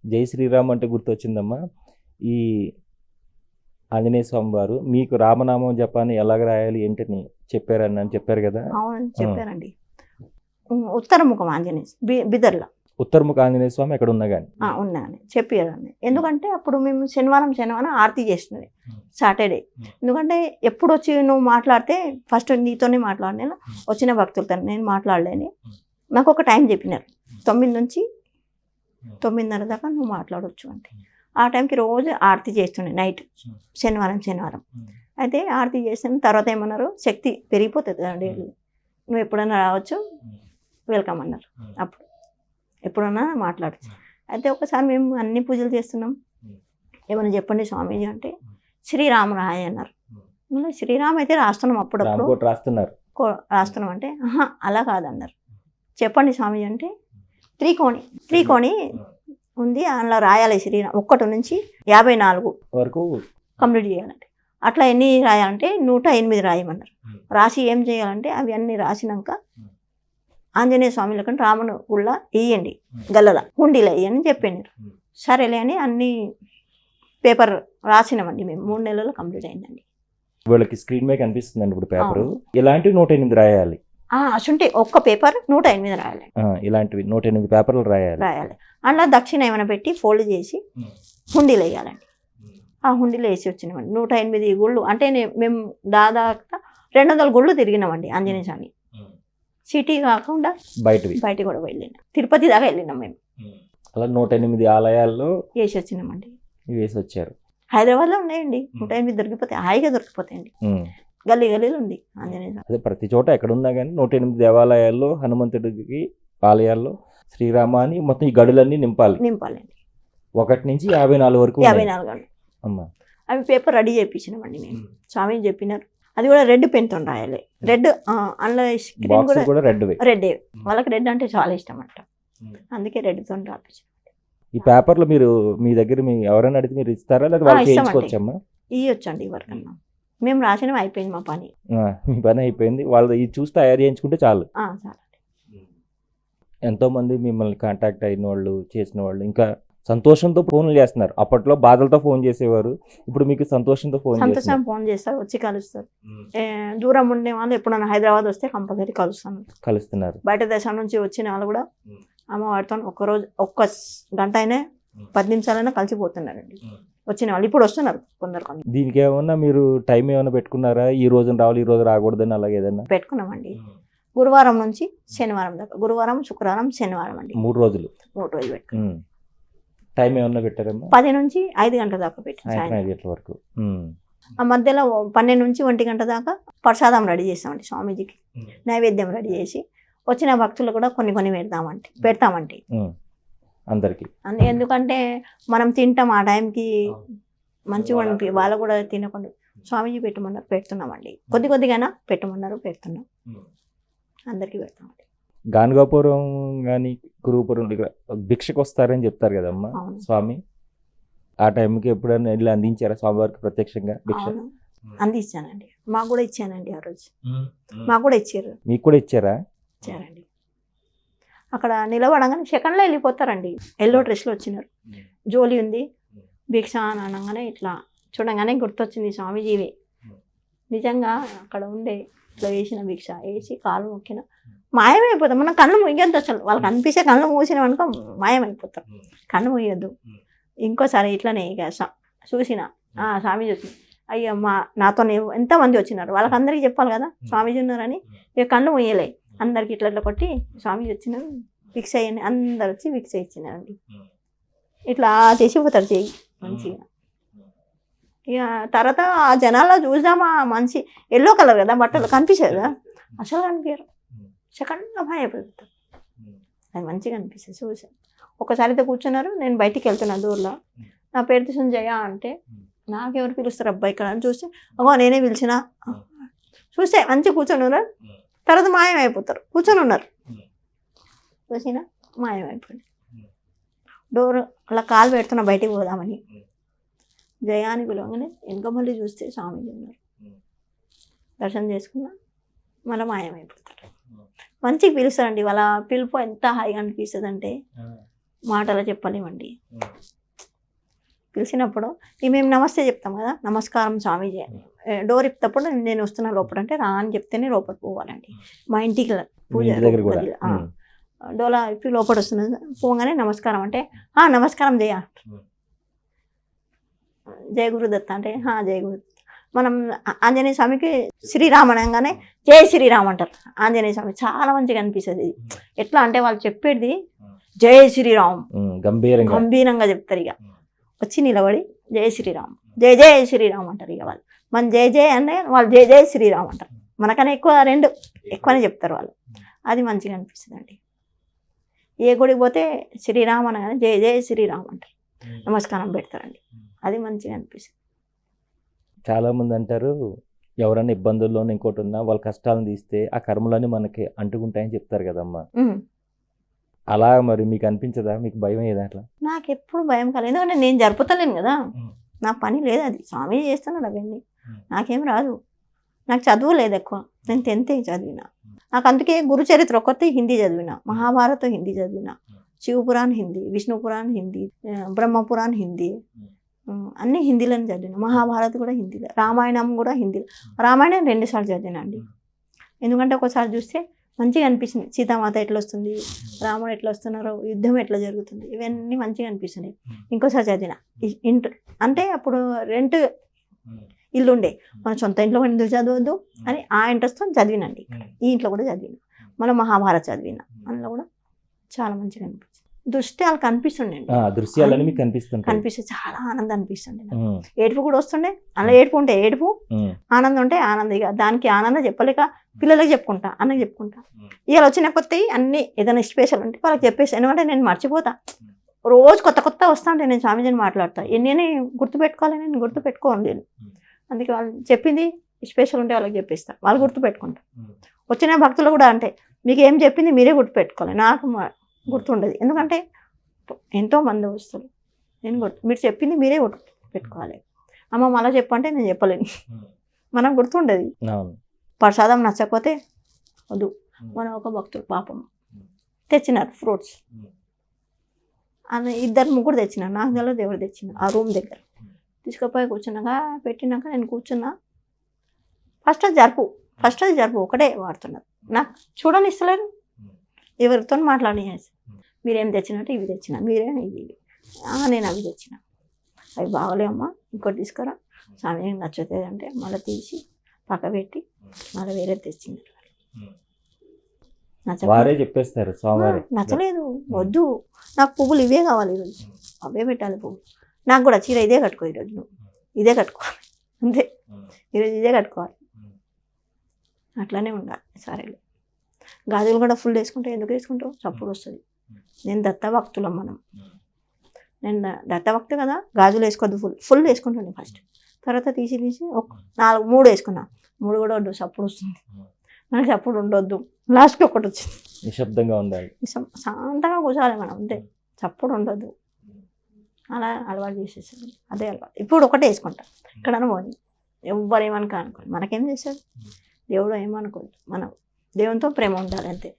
జై శ్రీరామ్ అంటే గుర్తొచ్చిందమ్మా. ఈ ఆంజనేయ స్వామి వారు మీకు రామనామం జపాన్ని ఎలాగ రాయాలి ఏంటని చెప్పారని చెప్పారు కదా. అవునండి చెప్పారండి. ఉత్తరముఖం ఆంజనేయ బిదర్లో ఉత్తరముఖ ఆంజనేయ స్వామి ఎక్కడ ఉన్నా కానీ ఉన్నాయని చెప్పారండి. ఎందుకంటే అప్పుడు మేము శనివారం ఆరతి చేస్తున్నది సాటర్డే. ఎందుకంటే ఎప్పుడు వచ్చి నువ్వు మాట్లాడితే ఫస్ట్ నీతోనే మాట్లాడినా వచ్చిన భక్తులతో నేను మాట్లాడలేని. నాకు ఒక టైం చెప్పినారు 9 నుంచి 9:30 దాకా నువ్వు మాట్లాడవచ్చు అంటే. ఆ టైంకి రోజు ఆరతి చేస్తుండే నైట్ శనివారం. అయితే ఆరతి చేసిన తర్వాత ఏమన్నారు, శక్తి పెరిగిపోతుంది కదండి, నువ్వు ఎప్పుడైనా రావచ్చు వెల్కమ్ అన్నారు. అప్పుడు ఎప్పుడన్నా మాట్లాడచ్చు. అయితే ఒకసారి మేము అన్ని పూజలు చేస్తున్నాం, ఏమైనా చెప్పండి స్వామీజీ అంటే శ్రీరామ రాయ అన్నారు. శ్రీరామ్ అయితే రాస్తున్నాం అప్పుడప్పుడు రాస్తున్నాం అంటే అలా కాదన్నారు. చెప్పండి స్వామీజీ అంటే త్రికోణి ఉంది, అందులో రాయాలి శ్రీరామ్ 1 నుంచి 54 వరకు కంప్లీట్ చేయాలంటే. అట్లా ఎన్ని రాయాలంటే 108 రాయమన్నారు. రాసి ఏం చేయాలంటే అవి అన్నీ రాసినాక ఆంజనేయ స్వామిల కంటే రాముని గుళ్ళ వేయండి, గల్లల హుండీలో వేయని చెప్పిండ్రు. సరేలే అని అన్ని పేపర్ రాసినామండి మేము. 3 నెలల్లో కంప్లీట్ అయిందండి. వీళ్ళకి స్క్రీన్ మీద కనిపిస్తుందండి ఇప్పుడు పేపర్. ఇలాంటివి 108 రాయాలి. అసుంటే ఒక్క పేపర్ 108 రాయాలి. ఇలాంటివి 108 పేపర్లు రాయాలి. అందులో దక్షిణ ఏమైనా పెట్టి ఫోల్డ్ చేసి హుండీలో వేయాలండి. ఆ హుండీలో వేసి వచ్చినామండి. 108 గుళ్ళు అంటే మేము దాదాపు 200 గుళ్ళు తిరిగినామండి ఆంజనేయ స్వామి. సిటీ కాకుండా బయట కూడా వెళ్ళినాం. తిరుపతి దాకా వెళ్ళినాం మేము. అలా 108 ఆలయాల్లో వేసి వచ్చినామండి. వేసి వచ్చారు. హైదరాబాద్లో ఉన్నాయండి 108 దొరికిపోతాయి, హాయిగా దొరికిపోతాయండి. గల్లీలో ఉంది ఆంజనేయ. అదే ప్రతి చోట ఎక్కడ ఉన్నా కానీ 108 దేవాలయాల్లో హనుమంతుడికి ఆలయాల్లో శ్రీరామ అని మొత్తం ఈ గడులన్నీ నింపాలండి. 1 నుంచి 54 వరకు. 54 అమ్మా. అవి పేపర్ రెడీ చేయించినామండి మేము. స్వామి చెప్పినారు అది కూడా రెడ్ పెన్తో రాయాలి. రెడ్ అందులో స్క్రీన్ కూడా రెడ్. వాళ్ళకి రెడ్ అంటే చాలా ఇష్టం అంట, అందుకే రెడ్తో రాపించాం. ఈ పేపర్లు మీరు మీ దగ్గర ఎవరైనా అడిగితే మీరు ఇస్తారా లేదా వాళ్ళకి చేయించుకోవచ్చమ్మా? ఇవ్వచ్చండి ఎవరికన్నా. మేము రాసినవి అయిపోయింది మా పని. మీ పని అయిపోయింది, వాళ్ళు ఇది చూసి తయారు చేయించుకుంటే చాలు. ఎంతోమంది మిమ్మల్ని కాంటాక్ట్ అయిన వాళ్ళు చేసిన వాళ్ళు ఇంకా సంతోషంతో ఫోన్లు చేస్తున్నారు. అప్పట్లో బాధలతో ఫోన్ చేసేవారు, ఇప్పుడు మీకు సంతోషంతో ఫోన్ చేస్తారు, వచ్చి కలుస్తారు. దూరం ఉండే వాళ్ళు ఎప్పుడైనా హైదరాబాద్ వస్తే కంపల్సరీ కలుస్తున్నారు. బయట దేశం నుంచి వచ్చిన వాళ్ళు కూడా అమ్మవారితో ఒక్క గంట అయినా 10 నిమిషాలైనా కలిసిపోతున్నారండి వచ్చిన వాళ్ళు. ఇప్పుడు వస్తున్నారు కొందరు. దీనికి ఏమన్నా మీరు టైం ఏమైనా పెట్టుకున్నారా? ఈ రోజు రావాలి ఈ రోజు రాకూడదని అలాగే ఏదన్నా పెట్టుకున్నామండి. గురువారం నుంచి శనివారం దాకా, గురువారం శుక్రవారం శనివారం అండి 3 రోజులు పెట్టుకున్నాం. టైం ఏమన్నా పెట్టారమ్మా? 10 నుంచి 5 గంటల దాకా పెట్టాం. 5 గంటల వరకు. ఆ మధ్యలో 12 నుంచి 1 గంట దాకా ప్రసాదం రెడీ చేస్తామండి స్వామీజీకి. నైవేద్యం రెడీ చేసి వచ్చిన భక్తులు కూడా కొన్ని పెడతామండి అందరికి. ఎందుకంటే మనం తింటాం ఆ టైంకి మంచిగా అనిపి వాళ్ళు కూడా తినకుండా స్వామీజీ పెట్టమన్నారు పెడుతున్నామండి. కొద్దిగానా పెట్టుమన్నారు పెడుతున్నాం, అందరికీ పెడతామండి. గానగాపురం కానీ కురుపురం ఇక్కడ భిక్షకు వస్తారని చెప్తారు కదమ్మా స్వామి, ఆ టైంకి ఎప్పుడైనా వెళ్ళి అందించారా స్వామివారికి ప్రత్యక్షంగా భిక్ష? అందించానండి, మాకు కూడా ఇచ్చానండి. ఆ రోజు మాకు కూడా ఇచ్చారు. మీకు కూడా ఇచ్చారండి. అక్కడ నిలబడగానే సెకండ్లో వెళ్ళిపోతారండి. ఎల్లో డ్రెస్లో వచ్చినారు, జోలి ఉంది, భిక్ష అని అనగానే ఇట్లా చూడగానే గుర్తొచ్చింది స్వామీజీవి. నిజంగా అక్కడ ఉండే ఇట్లా వేసిన భిక్ష వేసి కాలు మొక్కిన మాయమైపోతాం. మనం కళ్ళు మూయొద్దు, అసలు వాళ్ళకి అనిపిస్తే కళ్ళు మూసినాం అనుకో మాయమైపోతాం. కళ్ళు మూయొద్దు. ఇంకోసారి ఇట్లనే ఇక చూసిన స్వామీజీ వచ్చింది, అయ్యో నాతో ఎంతమంది వచ్చినారు వాళ్ళకి అందరికీ చెప్పాలి కదా స్వామీజీ ఉన్నారని. ఇక కళ్ళు మూయలే, అందరికి ఇట్లా కొట్టి స్వామీజీ వచ్చినారు భిక్ష అయ్యండి, అందరు వచ్చి భిక్ష ఇచ్చినారండి. ఇట్లా చేసిపోతారు చెయ్యి మంచిగా. ఇక తర్వాత ఆ జనాల్లో చూద్దామా మంచి ఎల్లో కలర్ కదా బట్టలు కనిపిస్తుంది కదా, అసలు కనిపించారు. సెకండ్లో భయపడతారు, అది మంచిగా అనిపిస్తుంది చూసాను. ఒకసారి అయితే కూర్చున్నారు, నేను బయటికి వెళ్తున్నా దూరంలో, నా పేరు సంజయ అంటే నాకెవరు పిలుస్తారు అబ్బాయి ఇక్కడ అని చూస్తే అగో నేనే పిలిచిన. చూస్తే మంచిగా కూర్చొని ఉన్నారు, తర్వాత మాయమైపోతారు. కూర్చొని ఉన్నారు, చూసినా మాయమైపోయింది. డోర్ అలా కాలు పెడుతున్నా బయటికి పోదామని, జయాన్ని పిలవగానే ఇంకా మళ్ళీ చూస్తే స్వామీజీ ఉన్నారు. దర్శనం చేసుకున్నా మళ్ళీ మాయమైపోతారు. మంచిగా పిలుస్తారండి, వాళ్ళ పిలుపు ఎంత హాయిగా అనిపిస్తుంది అంటే మాటలు చెప్పలేమండి. పిలిచినప్పుడు మేము నమస్తే చెప్తాం కదా, నమస్కారం స్వామీజీ అని. డోర్ ఇప్పేటప్పుడు నేను వస్తున్నా లోపల అంటే రా అని చెప్తేనే లోపల పోవాలండి. మా ఇంటికి పూజ దగ్గర కూడా గదిలో, డోలా ఇప్పి లోపల వస్తున్నది పోగానే నమస్కారం అంటే నమస్కారం జయ, జయ గురుదత్త అంటే జయ గురుదత్త. మనం ఆంజనేయ స్వామికి శ్రీరామ్ అనగానే జై శ్రీరామ్ అంటారు. ఆంజనేయ స్వామి చాలా మంచిగా అనిపిస్తుంది. ఇది ఎట్లా అంటే వాళ్ళు చెప్పేది జై శ్రీరామ్ గంభీరంగా చెప్తారు. ఇక వచ్చి నిలబడి జై శ్రీరామ్ జై జై శ్రీరామ్ అంటారు. ఇక వాళ్ళు మన జై జై అంటే వాళ్ళు జై జై శ్రీరామ్ అంటారు. మనకన్నా ఎక్కువనే చెప్తారు వాళ్ళు. అది మంచిగా అనిపిస్తుంది అండి. ఏ గుడికి పోతే శ్రీరామ్ అనగానే జై జై శ్రీరామ్ అంటారు, నమస్కారం పెడతారండి. అది మంచిగా అనిపిస్తుంది. చాలా మంది అంటారు ఎవరైనా ఇబ్బందుల్లో ఇంకోటి ఉన్నా వాళ్ళ కష్టాలను తీస్తే ఆ కర్మలన్నీ మనకి అంటుకుంటాయని చెప్తారు కదమ్మా. అలా మరి మీకు అనిపించదా? మీకు భయం ఏదా అట్లా? నాకు ఎప్పుడు భయం కాలేదు. ఎందుకంటే నేను జరుపుతలేను కదా, నా పని లేదు. అది స్వామి చేస్తున్నాడు అవన్నీ. నాకేం రాదు. నాకు చదువు లేదు ఎక్కువ. నేను 10th చదివిన. నాకు అందుకే గురుచరిత్ర ఒక్కటి హిందీ చదివిన, మహాభారతం హిందీ చదివిన, శివపురాణ్ హిందీ, విష్ణుపురాణ్ హిందీ, బ్రహ్మపురాణ్ హిందీ, అన్నీ హిందీలోనే చదివిన. మహాభారత్ కూడా హిందీలో, రామాయణం కూడా హిందీలో. రామాయణం 2 సార్లు చదివిన అండి. ఎందుకంటే ఒకసారి చూస్తే మంచిగా అనిపిస్తుంది. సీతామాత ఎట్లా వస్తుంది, రాముడు ఎట్లా వస్తున్నారు, యుద్ధం ఎట్లా జరుగుతుంది, ఇవన్నీ మంచిగా అనిపిస్తున్నాయి. ఇంకోసారి చదివిన అంటే అప్పుడు రెంట్ ఇల్లు ఉండే, మన సొంత ఇంట్లో ఎందుకు చదవద్దు అని ఆ ఇంట్రెస్ట్తో చదివినండి. ఈ ఇంట్లో కూడా చదివిన. మళ్ళీ మహాభారత్ చదివిన. అందులో కూడా చాలా మంచిగా అనిపిస్తుంది. దృష్టి వాళ్ళకి కనిపిస్తుండే, కనిపిస్తే చాలా ఆనందం అనిపిస్తుండే. ఏడుపు కూడా వస్తుండే. అలా ఏడుపు ఉంటే ఏడుపు, ఆనందం ఉంటే ఆనందం. ఇక దానికి ఆనందం చెప్పలేక పిల్లలకి చెప్పుకుంటా, అన్నకి చెప్పుకుంటా. ఇవాళ వచ్చిన కొత్తవి అన్నీ ఏదైనా స్పెషల్ ఉంటే వాళ్ళకి చెప్పేసి, ఎందుకంటే నేను మర్చిపోతా. రోజు కొత్త వస్తా ఉంటే నేను స్వామీజీని మాట్లాడతా. ఎన్ని గుర్తుపెట్టుకోవాలి, నేను గుర్తుపెట్టుకోండి. అందుకే వాళ్ళు చెప్పింది స్పెషల్ ఉంటే వాళ్ళకి చెప్పేస్తా, వాళ్ళు గుర్తుపెట్టుకుంటా. వచ్చిన భక్తులు కూడా అంటే మీకు ఏం చెప్పింది మీరే గుర్తుపెట్టుకోవాలి, నాకు గుర్తుండదు. ఎందుకంటే ఎంతో మంది వస్తారు. మీరు చెప్పింది మీరే గుర్తుపెట్టుకోవాలి. అమ్మ మళ్ళీ చెప్పంటే నేను చెప్పలేను, మనకు గుర్తుండదు. ప్రసాదం నచ్చకపోతే వద్దు. మన ఒక భక్తులు పాపం తెచ్చినారు ఫ్రూట్స్, అని 2-3 తెచ్చినారు. నాకు తెలియదు ఎవరు తెచ్చినారు. ఆ రూమ్ దగ్గర తీసుకుపోయి కూర్చున్నాక పెట్టినాక నేను కూర్చున్నా. ఫస్ట్ అది జరుపు ఒకటే వాడుతున్నారు. నాకు చూడనిస్తలేరు. ఎవరితో మాట్లాడినేసి మీరేం తెచ్చినట్టు ఇవి తెచ్చిన, మీరేం ఇవి నేను అవి తెచ్చిన, అవి బాగలేమ్మా ఇంకోటి తీసుకురా, స్వామి ఏం నచ్చుతుంది అంటే మళ్ళీ తీసి పక్క పెట్టి మళ్ళీ వేరే తెచ్చింది. చెప్పేస్తారు నచ్చలేదు, వద్దు నాకు పువ్వులు ఇవే కావాలి, ఈరోజు అవే పెట్టాలి పువ్వులు. నాకు కూడా చీర ఇదే కట్టుకో, ఈరోజు నువ్వు ఇదే కట్టుకోవాలి, అంతే ఈరోజు ఇదే కట్టుకోవాలి. అట్లానే ఉండాలి. సరేలే. గాజులు కూడా ఫుల్ వేసుకుంటే ఎందుకు వేసుకుంటావు, చప్పుడు వస్తుంది. నేను దత్తభక్తులం మనం. నేను దత్తభక్తి కదా, గాజులు వేసుకోవద్దు, ఫుల్ వేసుకుంటాను ఫస్ట్. తర్వాత తీసి 3 వేసుకున్నా. 3 కూడా వద్దు, చప్పుడు వస్తుంది. మనకి చప్పుడు ఉండొద్దు. లాస్ట్కి ఒకటి వచ్చింది. నిశ్శబ్దంగా ఉండాలి, శాంతంగా కూర్చోవాలి మనం, అంతే. చప్పుడు ఉండొద్దు. అలా అలవాటు చేసేసాను. అదే అలవాటు. ఇప్పుడు ఒకటే వేసుకుంటా. ఎక్కడన్నా పోనీ ఎవ్వరు ఏమనుకో అనుకోండి, మనకేం చేస్తారు, దేవుడు ఏమనుకోదు. మనం దేవునితో ప్రేమ ఉండాలి అంతే.